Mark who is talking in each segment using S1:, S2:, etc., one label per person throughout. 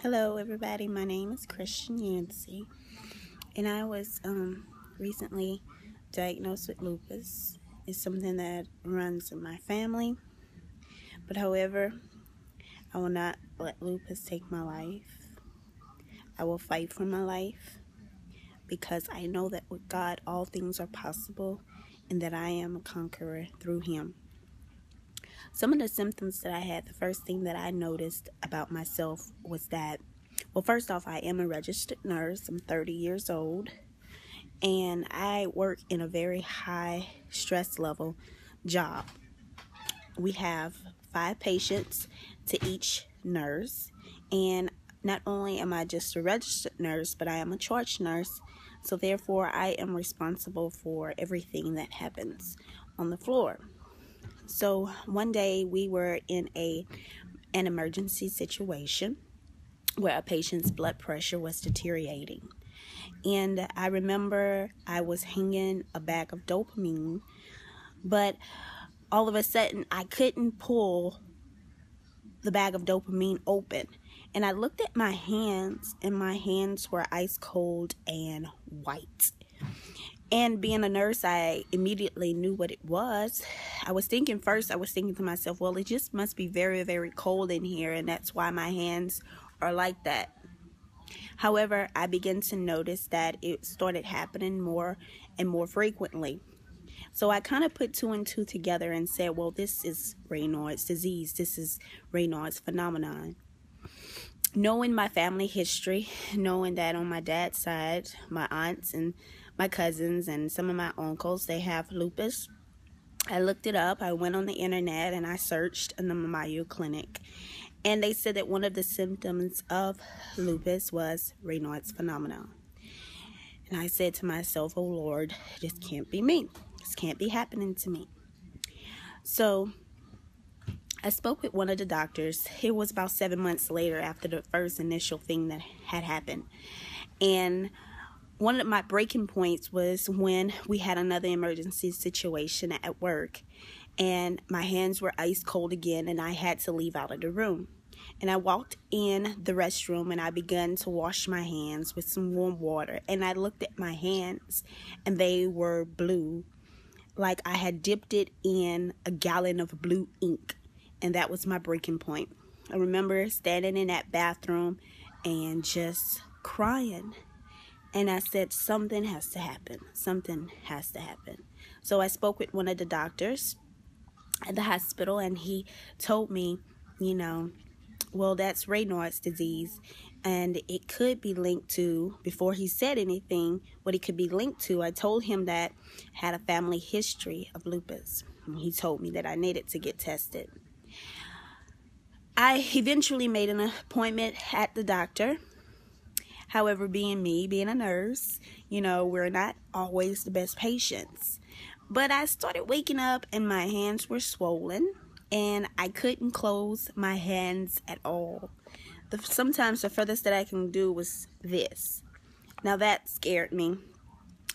S1: Hello everybody, my name is Christian Yancey, and I was recently diagnosed with lupus. It's something that runs in my family, but however, I will not let lupus take my life. I will fight for my life because I know that with God all things are possible and that I am a conqueror through Him. Some of the symptoms that I had, the first thing that I noticed about myself was that, well, first off, I am a registered nurse. I'm 30 years old, and I work in a very high stress level job. We have 5 patients to each nurse, and not only am I just a registered nurse, but I am a charge nurse, so therefore I am responsible for everything that happens on the floor. So one day we were in an emergency situation where a patient's blood pressure was deteriorating. And I remember I was hanging a bag of dopamine, but all of a sudden I couldn't pull the bag of dopamine open. And I looked at my hands, and my hands were ice cold and white. And being a nurse, I immediately knew what it was. I was thinking to myself, well, it just must be very, very cold in here, and that's why my hands are like that. However, I began to notice that it started happening more and more frequently. So I kind of put 2 and 2 together and said, well, this is Raynaud's disease. This is Raynaud's phenomenon. Knowing my family history, knowing that on my dad's side, my aunts and my cousins and some of my uncles, they have lupus, I looked it up. I went on the internet and I searched in the Mayo Clinic. And they said that one of the symptoms of lupus was Raynaud's phenomenon. And I said to myself, oh Lord, this can't be me. This can't be happening to me. So I spoke with one of the doctors. It was about 7 months later after the first initial thing that had happened. And one of my breaking points was when we had another emergency situation at work, and my hands were ice cold again, and I had to leave out of the room. And I walked in the restroom and I began to wash my hands with some warm water, and I looked at my hands and they were blue, like I had dipped it in a gallon of blue ink. And that was my breaking point. I remember standing in that bathroom and just crying. And I said, something has to happen. Something has to happen. So I spoke with one of the doctors at the hospital, and he told me, well, that's Raynaud's disease, and it could be linked to, before he said anything, what it could be linked to, I told him that I had a family history of lupus. And he told me that I needed to get tested. I eventually made an appointment at the doctor. However, being a nurse, we're not always the best patients. But I started waking up and my hands were swollen and I couldn't close my hands at all. Sometimes the furthest that I can do was this. Now that scared me.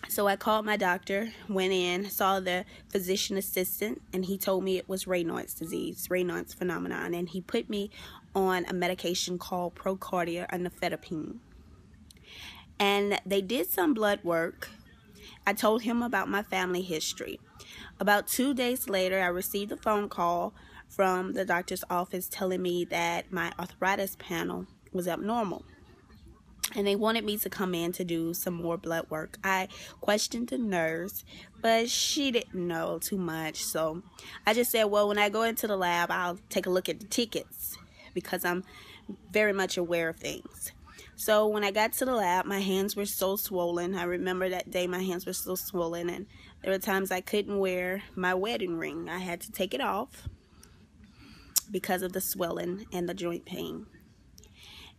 S1: So I called my doctor, went in, saw the physician assistant, and he told me it was Raynaud's disease, Raynaud's phenomenon, and he put me on a medication called Procardia and nifedipine. And they did some blood work. I told him about my family history. About 2 days later, I received a phone call from the doctor's office telling me that my arthritis panel was abnormal. And they wanted me to come in to do some more blood work. I questioned the nurse, but she didn't know too much. So I just said, well, when I go into the lab, I'll take a look at the tickets because I'm very much aware of things. So when I got to the lab, my hands were so swollen. I remember that day my hands were so swollen, and there were times I couldn't wear my wedding ring. I had to take it off because of the swelling and the joint pain.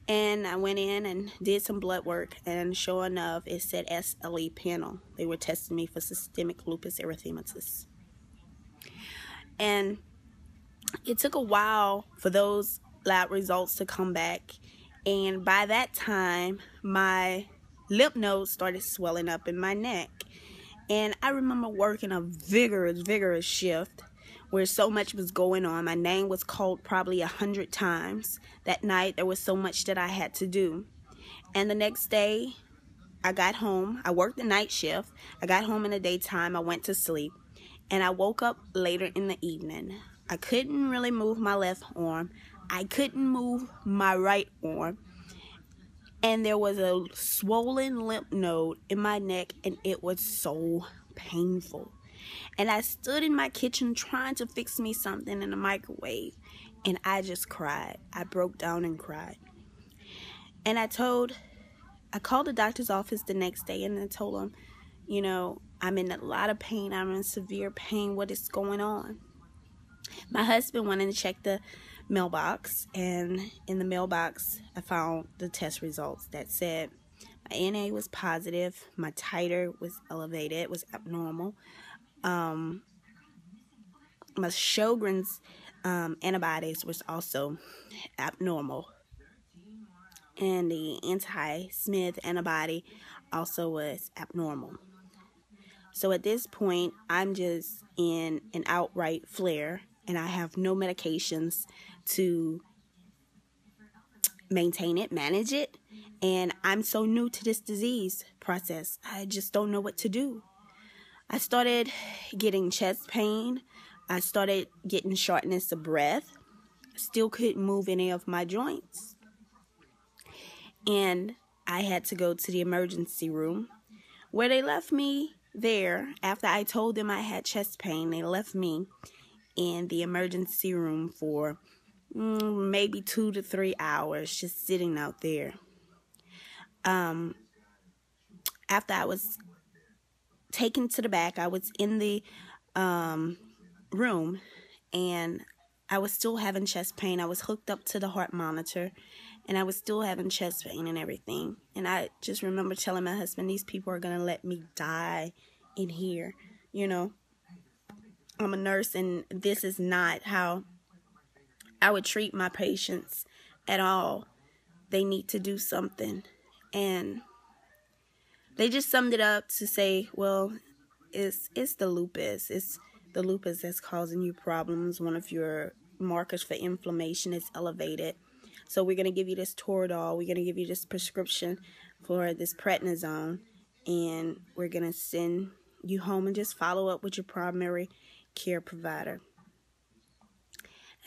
S1: And I went in and did some blood work, and sure enough, it said SLE panel. They were testing me for systemic lupus erythematosus. And it took a while for those lab results to come back. And by that time, my lymph nodes started swelling up in my neck. And I remember working a vigorous shift where so much was going on. My name was called probably 100 times. That night, there was so much that I had to do. And the next day, I got home. I worked the night shift. I got home in the daytime. I went to sleep. And I woke up later in the evening. I couldn't really move my left arm. I couldn't move my right arm. And there was a swollen lymph node in my neck, and it was so painful. And I stood in my kitchen trying to fix me something in the microwave, and I just cried. I broke down and cried. And I called the doctor's office the next day, and I told them, you know, I'm in a lot of pain. I'm in severe pain. What is going on? My husband went in to check the mailbox, and in the mailbox, I found the test results that said my NA was positive, my titer was elevated, was abnormal. My Sjogren's antibodies was also abnormal, and the anti-Smith antibody also was abnormal. So at this point, I'm just in an outright flare, and I have no medications to maintain it, manage it, and I'm so new to this disease process. I just don't know what to do. I started getting chest pain. I started getting shortness of breath. Still couldn't move any of my joints. And I had to go to the emergency room, where they left me there. After I told them I had chest pain, they left me in the emergency room for maybe 2 to 3 hours, just sitting out there. After I was taken to the back, I was in the room, and I was still having chest pain. I was hooked up to the heart monitor, and I was still having chest pain and everything. And I just remember telling my husband, these people are going to let me die in here. You know, I'm a nurse, and this is not how I would treat my patients at all. They need to do something. And they just summed it up to say, well, it's the lupus. It's the lupus that's causing you problems. One of your markers for inflammation is elevated. So we're going to give you this Toradol. We're going to give you this prescription for this prednisone. And we're going to send you home and just follow up with your primary care provider.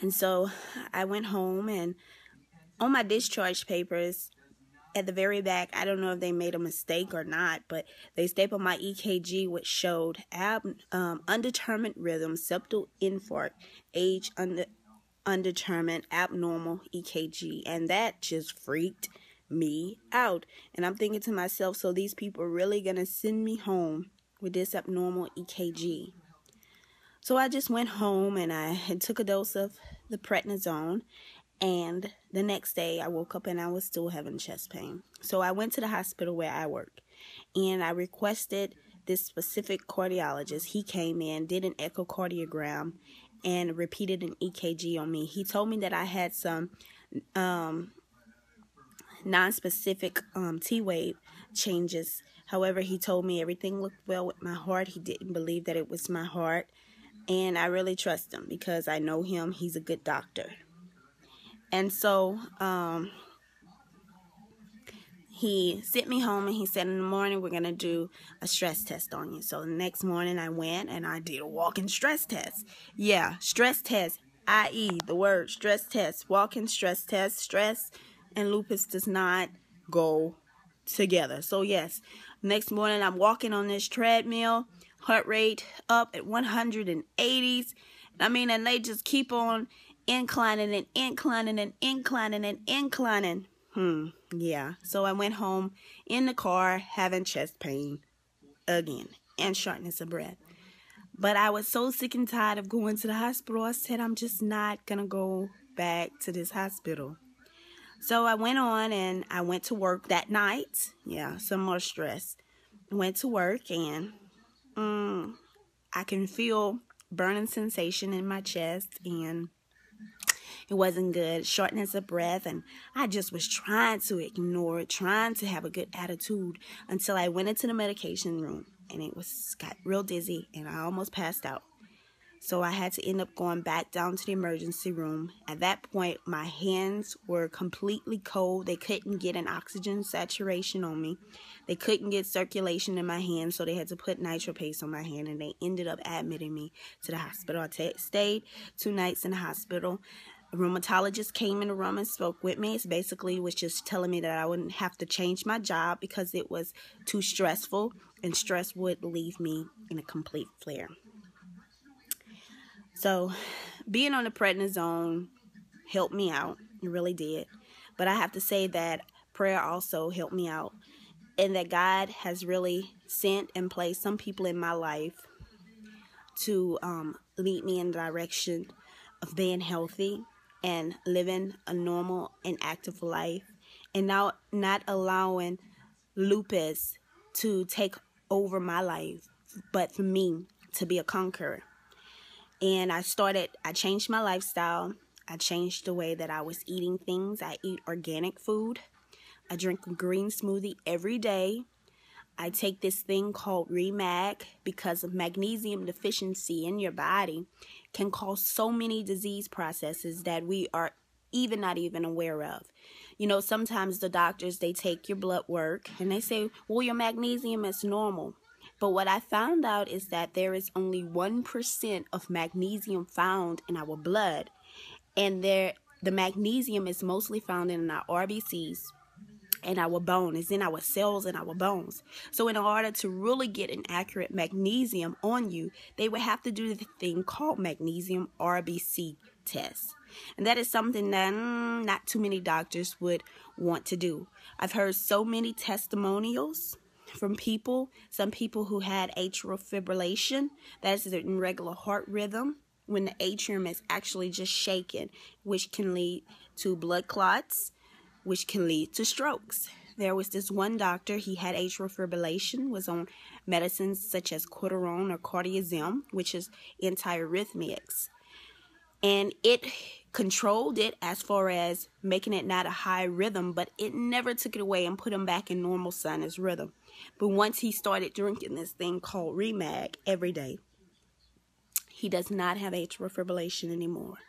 S1: And so I went home, and on my discharge papers, at the very back, I don't know if they made a mistake or not, but they stapled my EKG, which showed undetermined rhythm, septal infarct, age undetermined, abnormal EKG. And that just freaked me out. And I'm thinking to myself, so these people are really going to send me home with this abnormal EKG? So I just went home, and I took a dose of the prednisone. And the next day, I woke up and I was still having chest pain. So I went to the hospital where I work, and I requested this specific cardiologist. He came in, did an echocardiogram, and repeated an EKG on me. He told me that I had some non-specific T-wave changes. However, he told me everything looked well with my heart. He didn't believe that it was my heart. And I really trust him because I know him. He's a good doctor. And so he sent me home, and he said, in the morning, we're going to do a stress test on you. So the next morning I went and I did a walk-in stress test. Yeah, stress test, i.e. the word stress test, walk-in stress test. Stress and lupus does not go together. So yes, next morning I'm walking on this treadmill, heart rate up at 180s. I mean, and they just keep on inclining and inclining and inclining and inclining. Yeah. So I went home in the car having chest pain again and shortness of breath. But I was so sick and tired of going to the hospital. I said, I'm just not going to go back to this hospital. So I went on and I went to work that night. Yeah, some more stress. Went to work, and I can feel burning sensation in my chest, and it wasn't good. Shortness of breath, and I just was trying to ignore it, trying to have a good attitude until I went into the medication room, and got real dizzy, and I almost passed out. So I had to end up going back down to the emergency room. At that point, my hands were completely cold. They couldn't get an oxygen saturation on me. They couldn't get circulation in my hands, so they had to put nitro paste on my hand, and they ended up admitting me to the hospital. I stayed 2 nights in the hospital. A rheumatologist came in the room and spoke with me. It basically was just telling me that I wouldn't have to change my job because it was too stressful, and stress would leave me in a complete flare. So being on the prednisone helped me out. It really did. But I have to say that prayer also helped me out, and that God has really sent and placed some people in my life to lead me in the direction of being healthy and living a normal and active life, and now not allowing lupus to take over my life, but for me to be a conqueror. And I changed my lifestyle. I changed the way that I was eating things. I eat organic food. I drink a green smoothie every day. I take this thing called Remag because of magnesium deficiency in your body can cause so many disease processes that we are not even aware of. You know, sometimes the doctors, they take your blood work and they say, well, your magnesium is normal. But what I found out is that there is only 1% of magnesium found in our blood. And the magnesium is mostly found in our RBCs and our bone. It's in our cells and our bones. So in order to really get an accurate magnesium on you, they would have to do the thing called magnesium RBC test. And that is something that not too many doctors would want to do. I've heard so many testimonials from some people who had atrial fibrillation, that is an irregular heart rhythm, when the atrium is actually just shaken, which can lead to blood clots, which can lead to strokes. There was this one doctor, he had atrial fibrillation, was on medicines such as Cortisone or Cortisone, which is antiarrhythmics. And it controlled it as far as making it not a high rhythm, but it never took it away and put him back in normal sinus rhythm. But once he started drinking this thing called Remag every day, he does not have atrial fibrillation anymore.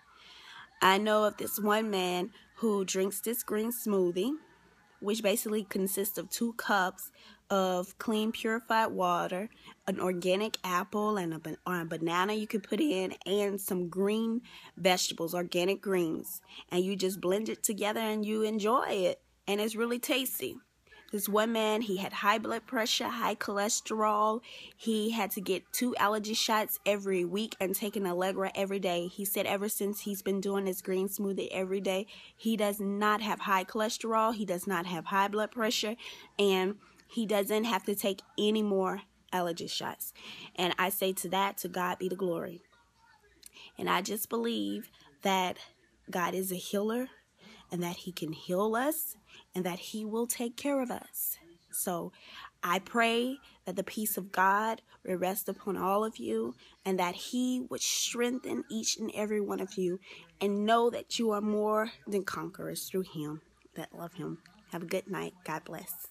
S1: I know of this one man who drinks this green smoothie, which basically consists of 2 cups of clean purified water, an organic apple, and a banana you could put in, and some green vegetables, organic greens. And you just blend it together and you enjoy it. And it's really tasty. This one man, he had high blood pressure, high cholesterol. He had to get 2 allergy shots every week and take an Allegra every day. He said ever since he's been doing this green smoothie every day, he does not have high cholesterol. He does not have high blood pressure. And he doesn't have to take any more allergy shots. And I say to God be the glory. And I just believe that God is a healer, and that he can heal us, and that he will take care of us. So I pray that the peace of God will rest upon all of you, and that he would strengthen each and every one of you, and know that you are more than conquerors through him that love him. Have a good night. God bless.